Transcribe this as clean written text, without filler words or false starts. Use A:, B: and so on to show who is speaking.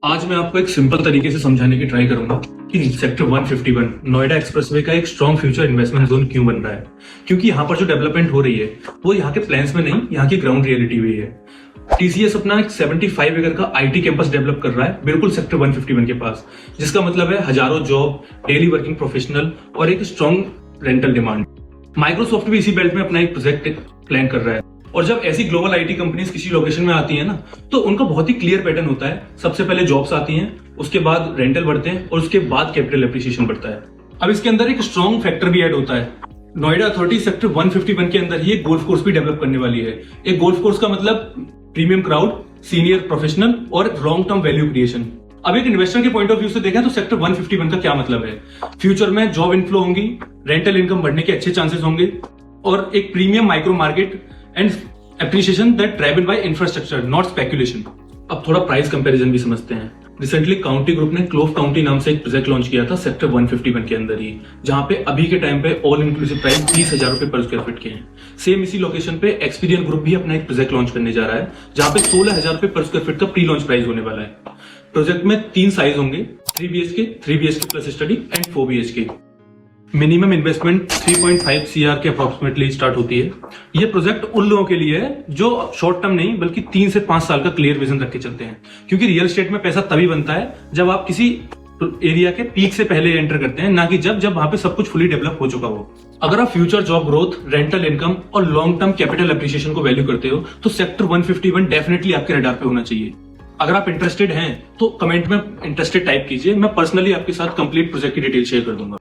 A: आज मैं आपको एक सिंपल तरीके से समझाने की ट्राई करूंगा कि सेक्टर 151 नोएडा एक्सप्रेसवे का एक स्ट्रॉन्ग फ्यूचर इन्वेस्टमेंट जोन क्यों बन रहा है। क्योंकि यहाँ पर जो डेवलपमेंट हो रही है वो यहाँ के प्लान्स में नहीं, यहाँ की ग्राउंड रियलिटी हुई है। टीसीएस अपना एक 75 एकड़ का आईटी कैंपस डेवलप कर रहा है बिल्कुल सेक्टर 151 के पास, जिसका मतलब है हजारों जॉब, डेली वर्किंग प्रोफेशनल और एक स्ट्रॉन्ग रेंटल डिमांड। माइक्रोसॉफ्ट भी इसी बेल्ट में अपना एक प्रोजेक्ट प्लान कर रहा है। और जब ऐसी ग्लोबल आईटी कंपनीज किसी लोकेशन में आती है ना, तो उनका बहुत ही क्लियर पैटर्न होता है। सबसे पहले जॉब्स आती हैं, उसके बाद रेंटल बढ़ते हैं और उसके बाद कैपिटल एप्रिसिएशन बढ़ता है। अब इसके अंदर एक स्ट्रॉन्ग फैक्टर भी ऐड होता है। नोएडा अथॉरिटी सेक्टर 151 के अंदर ही एक गोल्फ कोर्स भी डेवलप करने वाली है। एक गोल्फ कोर्स का मतलब प्रीमियम क्राउड, सीनियर प्रोफेशनल और लॉन्ग टर्म वैल्यू क्रिएशन। अब एक इन्वेस्टर के पॉइंट ऑफ व्यू से देखें तो सेक्टर 151 का क्या मतलब है। फ्यूचर में जॉब इनफ्लो होंगी, रेंटल इनकम बढ़ने के अच्छे चांसेस होंगे और एक premium micro market and appreciation that driven by infrastructure not speculation. अब थोड़ा प्राइस कंपैरिजन भी समझते हैं। रिसेंटली काउंटी ग्रुप ने क्लोव काउंटी नाम से एक प्रोजेक्ट लॉन्च किया था सेक्टर 151 के अंदर ही, जहां पे अभी के टाइम पे ऑल इंक्लूसिव प्राइस 30,000 रुपए पर स्क्वायर फीट के हैं। सेम इसी लोकेशन पे एक्सपीरियन ग्रुप भी अपना एक प्रोजेक्ट लॉन्च करने जा रहा है, जहां पे 16,000 रुपए पर स्क्वायर फीट का प्री लॉन्च प्राइस होने वाला है। प्रोजेक्ट में 3 साइज होंगे, 3 BHK, 3 BHK plus study and 4 BHK। Minimum investment 3.5 CR के अप्रोक्सीमेटली स्टार्ट होती है। ये प्रोजेक्ट उन लोगों के लिए है जो शॉर्ट टर्म नहीं बल्कि 3 से 5 साल का क्लियर विजन रख के चलते हैं। क्योंकि रियल एस्टेट में पैसा तभी बनता है जब आप किसी एरिया के पीक से पहले एंटर करते हैं, ना कि जब वहां पे सब कुछ फुली डेवलप हो चुका हो। अगर आप future job growth, rental income और लॉन्ग टर्म कैपिटल एप्रिसिएशन को वैल्यू करते हो तो सेक्टर 151 डेफिनेटली आपके रडार पे होना चाहिए। अगर आप इंटरेस्टेड हैं तो कमेंट में इंटरेस्टेड टाइप कीजिए, मैं पर्सनली आपके साथ कंप्लीट प्रोजेक्ट की डिटेल शेयर कर दूंगा।